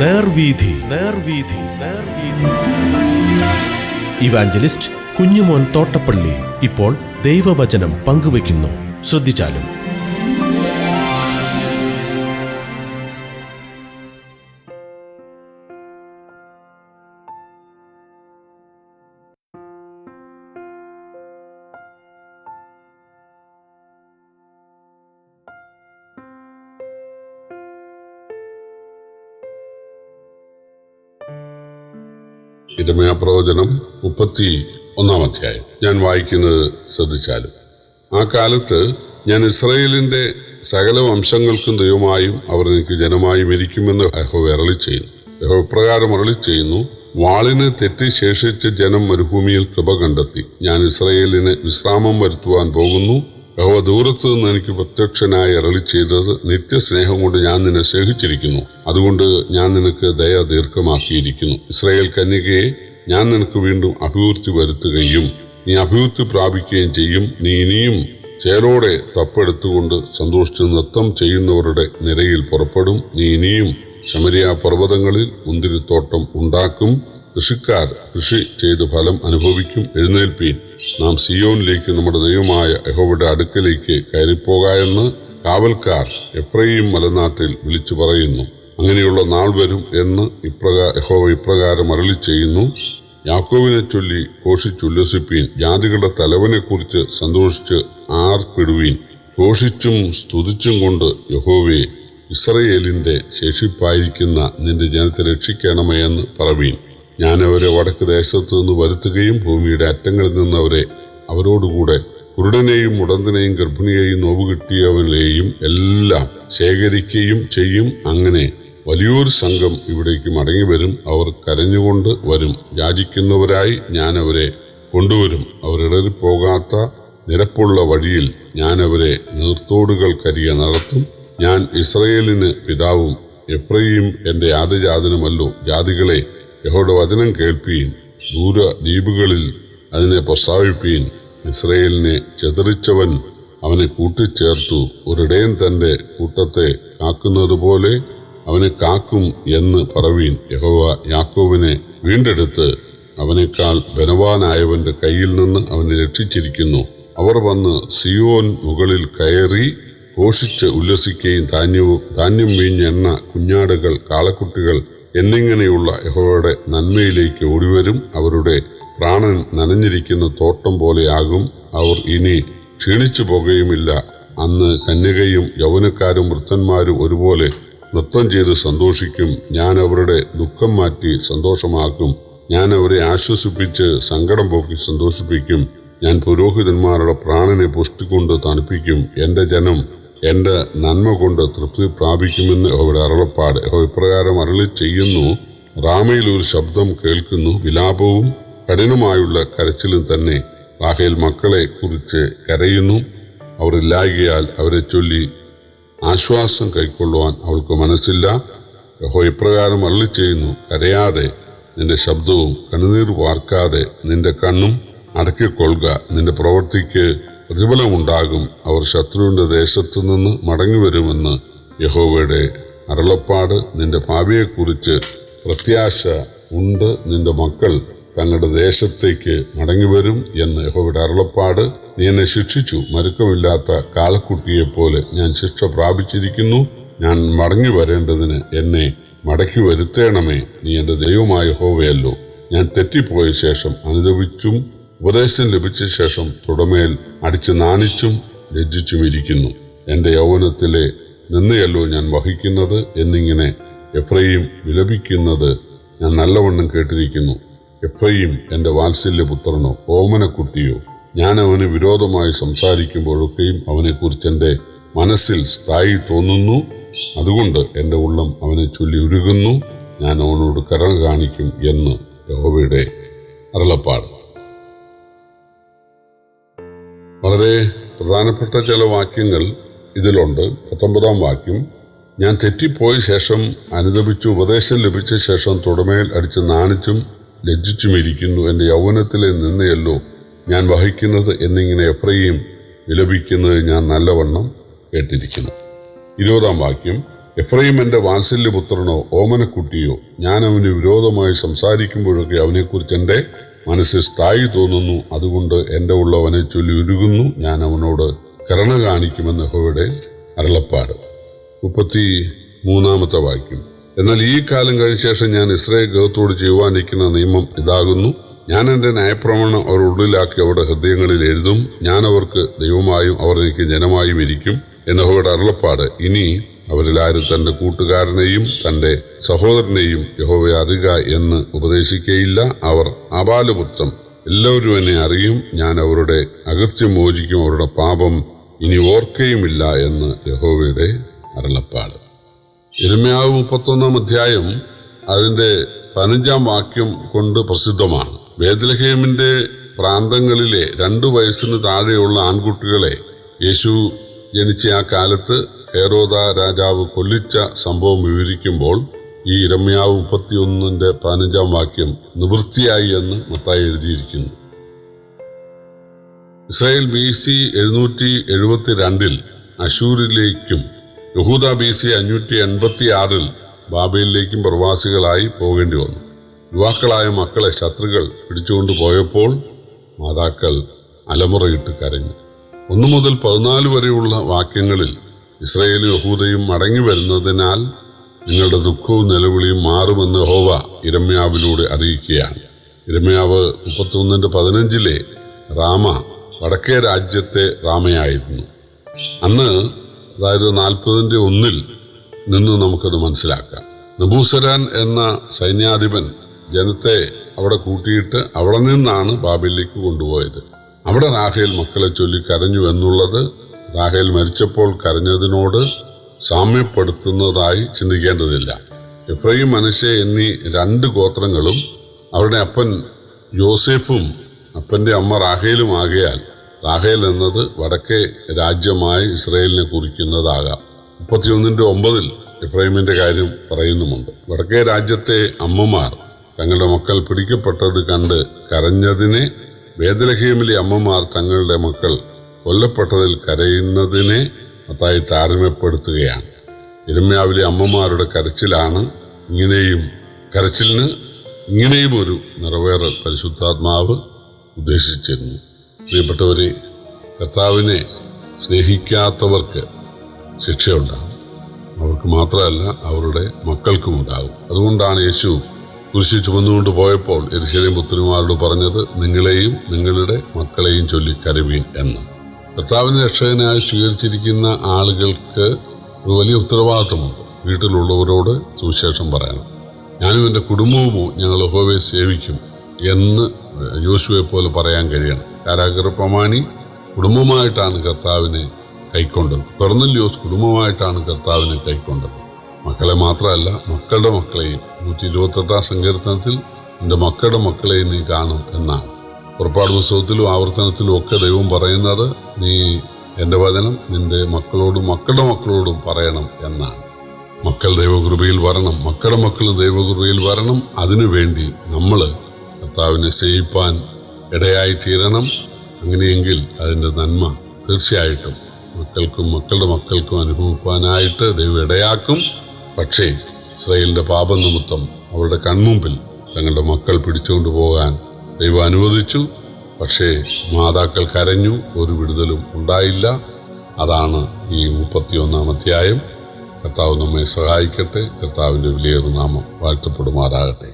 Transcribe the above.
നേർവീഥി. Evangelist Kunjumon Thottappally ഇപ്പോൾ ദൈവവചനം പങ്കുവയ്ക്കുന്നു. ശ്രദ്ധിച്ചാലും. യിരെമ്യാ പ്രവചനം 31 അധ്യായം. ഞാൻ വായിക്കുന്നത് ശ്രദ്ധിച്ചാലും. ആ കാലത്ത് ഞാൻ ഇസ്രായേലിന്റെ സകല വംശങ്ങൾക്കും ദൈവമായും അവർ എനിക്ക് ജനമായും ഇരിക്കുമെന്ന് യഹോവ അരുളി ചെയ്യുന്നു. യഹോവ ഇപ്രകാരം അരുളി ചെയ്യുന്നു: വാളിന് തെറ്റി ശേഷിച്ച ജനം മരുഭൂമിയിൽ കൃപ കണ്ടെത്തി. ഞാൻ ഇസ്രായേലിന് വിശ്രാമം വരുത്തുവാൻ പോകുന്നു. യഹോവ ദൂരത്ത് നിന്ന് എനിക്ക് പ്രത്യക്ഷനായി അരുളി ചെയ്തത്: നിത്യസ്നേഹം കൊണ്ട് ഞാൻ നിന്നെ സ്നേഹിച്ചിരിക്കുന്നു, അതുകൊണ്ട് ഞാൻ നിനക്ക് ദയ ദീർഘമാക്കിയിരിക്കുന്നു. ഇസ്രായേൽ കന്യകയെ, ഞാൻ നിനക്ക് വീണ്ടും അഭിവൃദ്ധി വരുത്തുകയും നീ അഭിവൃദ്ധി പ്രാപിക്കുകയും ചെയ്യും. നീ ഇനിയും ചേരോടെ തപ്പെടുത്തുകൊണ്ട് സന്തോഷിച്ച് നൃത്തം ചെയ്യുന്നവരുടെ നിരയിൽ പുറപ്പെടും. നീ ഇനിയും ശമരിയ പർവ്വതങ്ങളിൽ മുന്തിരിത്തോട്ടം ഉണ്ടാക്കും. കൃഷിക്കാർ കൃഷി ചെയ്ത് ഫലം അനുഭവിക്കും. എഴുന്നേൽപ്പീൻ, നാം സിയോനിലേക്ക്, നമ്മുടെ ദൈവമായ യഹോവയുടെ അടുക്കലേക്ക് കയറിപ്പോക എന്ന് കാവൽക്കാർ എഫ്രയീം മലനാട്ടിൽ വിളിച്ചു പറയുന്നു. അങ്ങനെയുള്ള നാൾ വരും എന്ന് യഹോവ ഇപ്രകാരം അരുളി ചെയ്യുന്നു: യാക്കോബിനെ ചൊല്ലി ഘോഷിച്ചുല്ലസിപ്പീൻ, ജാതികളുടെ തലവനെക്കുറിച്ച് സന്തോഷിച്ച് ആർപ്പിടുവീൻ. ഘോഷിച്ചും സ്തുതിച്ചും കൊണ്ട് യഹോവേ, ഇസ്രായേലിന്റെ ശേഷിപ്പായിരിക്കുന്ന നിന്റെ ജനത്തെ രക്ഷിക്കണമേ എന്ന് പറവീൻ. ഞാൻ അവരെ വടക്ക് ദേശത്തു നിന്ന് വരുത്തുകയും ഭൂമിയുടെ അറ്റങ്ങളിൽ നിന്ന് അവരോടുകൂടെ കുരുടനെയും മുടന്തനെയും ഗർഭിണിയെയും നോവുകിട്ടിയവനെയും എല്ലാം ശേഖരിക്കുകയും ചെയ്യും. അങ്ങനെ വലിയൊരു സംഘം ഇവിടേക്ക് മടങ്ങി വരും. അവർ കരഞ്ഞുകൊണ്ട് വരും. യാചിക്കുന്നവരായി ഞാൻ അവരെ കൊണ്ടുവരും. അവർ ഇടറിപ്പോകാത്ത നിരപ്പുള്ള വഴിയിൽ ഞാൻ അവരെ നീർത്തോടുകൾക്കരികെ നടത്തും. ഞാൻ ഇസ്രായേലിന് പിതാവും എഫ്രയീം എൻ്റെ ആദ്യജാതനുമല്ലോ. ജാതികളെ, യഹോവയുടെ വചനം കേൾപ്പീൻ. ദൂരദ്വീപുകളിൽ അതിനെ പ്രസ്താവിപ്പീൻ. ഇസ്രായേലിനെ ചിതറിച്ചവൻ അവനെ കൂട്ടിച്ചേർത്തു. ഒരിടയൻ തൻ്റെ കൂട്ടത്തെ കാക്കുന്നത് പോലെ അവനെ കാക്കും എന്ന് പറവീൻ. യഹോവ യാക്കോബിനെ വീണ്ടെടുത്ത് അവനേക്കാൾ ബലവാനായവന്റെ കയ്യിൽ നിന്ന് അവനെ രക്ഷിച്ചിരിക്കുന്നു. അവർ വന്ന് സിയോൻ മുകളിൽ കയറി ഘോഷിച്ച് ഉല്ലസിക്കുകയും ധാന്യം വീഞ്ഞ എണ്ണ, കുഞ്ഞാടുകൾ, കാളക്കുട്ടികൾ എന്നിങ്ങനെയുള്ള യഹോവയുടെ നന്മയിലേക്ക് ഓടിവരും. അവരുടെ പ്രാണൻ നനഞ്ഞിരിക്കുന്ന തോട്ടം പോലെയാകും. അവർ ഇനി ക്ഷീണിച്ചു പോകുകയുമില്ല. അന്ന് കന്യകയും യൗവനക്കാരും വൃദ്ധന്മാരും ഒരുപോലെ നൃത്തം ചെയ്ത് സന്തോഷിക്കും. ഞാൻ അവരുടെ ദുഃഖം മാറ്റി സന്തോഷമാക്കും. ഞാൻ അവരെ ആശ്വസിപ്പിച്ച് സങ്കടം പോക്കി സന്തോഷിപ്പിക്കും. ഞാൻ പുരോഹിതന്മാരുടെ പ്രാണനെ പുഷ്ടികൊണ്ട് തണുപ്പിക്കും. എൻ്റെ ജനം എൻ്റെ നന്മ കൊണ്ട് തൃപ്തി പ്രാപിക്കുമെന്ന് യഹോവയുടെ അരുളപ്പാട്. യഹോവ ഇപ്രകാരം അരുളി ചെയ്യുന്നു: റാമയിൽ ഒരു ശബ്ദം കേൾക്കുന്നു, വിലാപവും കഠിനമായുള്ള കരച്ചിലും തന്നെ. റാഹേൽ മക്കളെ കുറിച്ച് കരയുന്നു. അവർ ഇല്ലായ്കയാൽ അവരെ ചൊല്ലി ആശ്വാസം കൈക്കൊള്ളുവാൻ അവൾക്ക് മനസ്സില്ല. യഹോവ ഇപ്രകാരം അരുളി ചെയ്യുന്നു: കരയാതെ നിന്റെ ശബ്ദവും കണ്ണുനീർ വാർക്കാതെ നിന്റെ കണ്ണും അടക്കിക്കൊള്ളുക. നിന്റെ പ്രവൃത്തിക്ക് പ്രതിഫലമുണ്ടാകും. അവർ ശത്രുവിന്റെ ദേശത്തു നിന്ന് മടങ്ങിവരുമെന്ന് യഹോവയുടെ അരുളപ്പാട്. നിന്റെ ഭാവിയെക്കുറിച്ച് പ്രത്യാശ ഉണ്ട്. നിന്റെ മക്കൾ തങ്ങളുടെ ദേശത്തേക്ക് മടങ്ങിവരും എന്ന് യഹോവയുടെ അരുളപ്പാട്. നീ എന്നെ ശിക്ഷിച്ചു, മരുക്കമില്ലാത്ത കാളക്കുട്ടിയെപ്പോലെ ഞാൻ ശിക്ഷ പ്രാപിച്ചിരിക്കുന്നു. ഞാൻ മടങ്ങി വരേണ്ടതിന് എന്നെ മടക്കി വരുത്തേണമേ. നീ എൻ്റെ ദൈവമായ യഹോവയല്ലോ. ഞാൻ തെറ്റിപ്പോയ ശേഷം അനുദപിച്ചും ഉപദേശം ലഭിച്ച ശേഷം തുടമേൽ അടിച്ച് നാണിച്ചും ലജ്ജിച്ചും ഇരിക്കുന്നു. എൻ്റെ യൗവനത്തിലെ നിന്നയല്ലോ ഞാൻ വഹിക്കുന്നത് എന്നിങ്ങനെ എഫ്രയീം വിലപിക്കുന്നത് ഞാൻ നല്ലവണ്ണം കേട്ടിരിക്കുന്നു. എഫ്രയീം എൻ്റെ വാത്സല്യപുത്രനോ ഓമനക്കുട്ടിയോ. ഞാൻ അവന് വിരോധമായി സംസാരിക്കുമ്പോഴൊക്കെയും അവനെക്കുറിച്ച് എൻ്റെ മനസ്സിൽ സ്ഥായി തോന്നുന്നു. അതുകൊണ്ട് എൻ്റെ ഉള്ളം അവനെ ചൊല്ലി ഉരുകുന്നു. ഞാൻ അവനോട് കരുണ കാണിക്കും എന്ന് യഹോവയുടെ അരുളപ്പാട്. വളരെ പ്രധാനപ്പെട്ട ചില വാക്യങ്ങൾ ഇതിലുണ്ട്. 19-ാം വാക്യം: ഞാൻ തെറ്റിപ്പോയ ശേഷം അനുദപിച്ചു ഉപദേശം ലഭിച്ച ശേഷം തുടമേൽ അടിച്ച് നാണിച്ചും ലജ്ജിച്ചും ഇരിക്കുന്നു. എൻ്റെ യൗവനത്തിലെ നിന്നയല്ലോ ഞാൻ വഹിക്കുന്നത് എന്നിങ്ങനെ എഫ്രയീം വിലപിക്കുന്നത് ഞാൻ നല്ലവണ്ണം കേട്ടിരിക്കുന്നു. 20-ാം വാക്യം: എഫ്രൈം എൻ്റെ വാത്സല്യപുത്രനോ ഓമനക്കുട്ടിയോ, ഞാൻ അവന് വിരോധമായി സംസാരിക്കുമ്പോഴൊക്കെ അവനെക്കുറിച്ച് എൻ്റെ മനസ്സിൽ സ്ഥായി തോന്നുന്നു. അതുകൊണ്ട് എൻ്റെ ഉള്ളവനെ ചൊല്ലി ഉരുകുന്നു. ഞാൻ അവനോട് കരുണ കാണിക്കുമെന്ന് യഹോവയുടെ അരുളപ്പാട്. 33 വാക്യം. എന്നാൽ ഈ കാലം കഴിഞ്ഞ ശേഷം ഞാൻ ഇസ്രായേൽ ഗൃഹത്തോട് ചെയ്യുവാനിരിക്കുന്ന നിയമം ഇതാകുന്നു. ഞാൻ എൻ്റെ ന്യായപ്രമാണം അവരുടെ ഉള്ളിലാക്കി അവരുടെ ഹൃദയങ്ങളിൽ എഴുതും. ഞാൻ അവർക്ക് ദൈവമായും അവർ എനിക്ക് ജനമായും ഇരിക്കും എന്ന് യഹോവയുടെ അരുളപ്പാട്. ഇനി അവരിലാരും തൻ്റെ കൂട്ടുകാരനെയും തൻ്റെ സഹോദരനെയും യഹോവയെ അറിയുക എന്ന് ഉപദേശിക്കുകയില്ല. അവർ ആബാലവൃത്തം എല്ലാവരും എന്നെ അറിയും. ഞാൻ അവരുടെ അകൃത്യം മോചിക്കും, അവരുടെ പാപം ഇനി ഓർക്കുകയുമില്ല എന്ന് യഹോവയുടെ അരുളപ്പാട്. യിരെമ്യാവ് 31 അധ്യായം അതിൻ്റെ 15 വാക്യം കൊണ്ട് പ്രസിദ്ധമാണ്. ബേത്ലഹേമിൻ്റെ പ്രാന്തങ്ങളിലെ 2 വയസ്സിന് താഴെയുള്ള ആൺകുട്ടികളെ യേശു ജനിച്ച ആ കാലത്ത് ഹെരോദ രാജാവ് കൊല്ലിച്ച സംഭവം വിവരിക്കുമ്പോൾ ഈ യിരെമ്യാവ് 31 15 വാക്യം നിവൃത്തിയായി എന്ന് മത്തായി എഴുതിയിരിക്കുന്നു. ഇസ്രായേൽ BC 772 അശൂരിലേക്കും യഹൂദ BC 586 ബാബേലിലേക്കും പ്രവാസികളായി പോകേണ്ടി വന്നു. യുവാക്കളായ മക്കളെ ശത്രുക്കൾ പിടിച്ചുകൊണ്ട് പോയപ്പോൾ മാതാക്കൾ അലമുറയിട്ട് കരഞ്ഞു. 1 മുതൽ 14 വരെയുള്ള വാക്യങ്ങളിൽ ഇസ്രായേലും യഹൂദയും മടങ്ങി വരുന്നതിനാൽ നിങ്ങളുടെ ദുഃഖവും നിലവിളിയും മാറുമെന്ന് യഹോവ യിരെമ്യാവിലൂടെ അറിയിക്കുകയാണ്. യിരെമ്യാവ് 31:15 റാമ വടക്കേ രാജ്യത്തെ റാമയായിരുന്നു. അന്ന്, അതായത് 40:1 നിന്ന് നമുക്കത് മനസ്സിലാക്കാം. നെബൂസരാൻ എന്ന സൈന്യാധിപൻ ജനത്തെ അവിടെ കൂട്ടിയിട്ട് അവിടെ നിന്നാണ് ബാബേലിലേക്ക് കൊണ്ടുപോയത്. അവിടെ റാഹേൽ മക്കളെ ചൊല്ലി കരഞ്ഞു എന്നുള്ളത് റാഹേൽ മരിച്ചപ്പോൾ കരഞ്ഞതിനോട് സാമ്യപ്പെടുത്തുന്നതായി ചിന്തിക്കേണ്ടതില്ല. എഫ്രയീം മനശ്ശെ എന്നീ 2 ഗോത്രങ്ങളും അവരുടെ അപ്പൻ യോസേഫും അപ്പൻ്റെ അമ്മ റാഹേലും ആകയാൽ റാഹേൽ എന്നത് വടക്കേ രാജ്യമായി ഇസ്രായേലിനെ കുറിക്കുന്നതാകാം. 31:9 എഫ്രൈമിൻ്റെ കാര്യം പറയുന്നുമുണ്ട്. വടക്കേ രാജ്യത്തെ അമ്മമാർ തങ്ങളുടെ മക്കൾ പിടിക്കപ്പെട്ടത് കണ്ട് കരഞ്ഞതിനെ ബേത്ലഹേമിലെ അമ്മമാർ തങ്ങളുടെ മക്കൾ കൊല്ലപ്പെട്ടതിൽ കരയുന്നതിനെ മത്തായി താരതമ്യപ്പെടുത്തുകയാണ്. യിരെമ്യാവിലെ അമ്മമാരുടെ കരച്ചിലിന് ഇങ്ങനെയും ഒരു നിറവേറൽ പരിശുദ്ധാത്മാവ് ഉദ്ദേശിച്ചിരുന്നു. പ്രിയപ്പെട്ടവരെ, കർത്താവിനെ സ്നേഹിക്കാത്തവർക്ക് ശിക്ഷയുണ്ടാകും. അവർക്ക് മാത്രമല്ല, അവരുടെ മക്കൾക്കും ഉണ്ടാകും. അതുകൊണ്ടാണ് യേശു കുരിശിൽ ചുമന്നുകൊണ്ട് പോയപ്പോൾ യെരൂശലേം പുത്രിമാരോട് പറഞ്ഞത്, നിങ്ങളെയും നിങ്ങളുടെ മക്കളെയും ചൊല്ലി കരവീൻ എന്ന്. കർത്താവിനെ രക്ഷകനായി സ്വീകരിച്ചിരിക്കുന്ന ആളുകൾക്ക് ഒരു വലിയ ഉത്തരവാദിത്വമുണ്ട്. വീട്ടിലുള്ളവരോട് സുവിശേഷം പറയണം. ഞാനും എൻ്റെ കുടുംബവുമോ ഞങ്ങൾ യഹോവയെ സേവിക്കും എന്ന് യോശുവയെ പോലെ പറയാൻ കഴിയണം. കാരാഗൃഹ പ്രമാണി കുടുംബമായിട്ടാണ് കർത്താവിനെ കൈക്കൊണ്ടത്. കൊർന്നല്യോസ് കുടുംബമായിട്ടാണ് കർത്താവിനെ കൈക്കൊണ്ടത്. മക്കളെ മാത്രമല്ല, മക്കളുടെ മക്കളെയും. 128 സങ്കീർത്തനത്തിൽ എൻ്റെ മക്കളുടെ മക്കളെയും നീ കാണും എന്നാണ്. പുറപ്പാട് പുസ്തകത്തിലും ആവർത്തനത്തിലും ഒക്കെ ദൈവം പറയുന്നത്, നീ എൻ്റെ വചനം നിൻ്റെ മക്കളോടും മക്കളുടെ മക്കളോടും പറയണം എന്നാണ്. മക്കൾ ദൈവകൃപയിൽ വരണം, മക്കളുടെ മക്കളും ദൈവകൃപയിൽ വരണം. അതിനുവേണ്ടി നമ്മൾ കർത്താവിനെ സേവിപ്പാൻ ഇടയായി തീരണം. അങ്ങനെയെങ്കിൽ അതിൻ്റെ നന്മ തീർച്ചയായിട്ടും മക്കൾക്കും മക്കളുടെ മക്കൾക്കും അനുഭവിക്കാനായിട്ട് ദൈവം ഇടയാക്കും. പക്ഷേ ഇസ്രായേലിൻ്റെ പാപനിമിത്തം അവരുടെ കൺമുമ്പിൽ തങ്ങളുടെ മക്കൾ പിടിച്ചുകൊണ്ട് പോകാൻ ദൈവം അനുവദിച്ചു. പക്ഷേ മാതാക്കൾ കരഞ്ഞു, ഒരു വിടുതലും ഉണ്ടായില്ല. അതാണ് ഈ 31 അധ്യായം. കർത്താവ് നമ്മെ സഹായിക്കട്ടെ. കർത്താവിൻ്റെ വിലയേറിയ നാമം വാഴ്ത്തപ്പെടുമാറാകട്ടെ.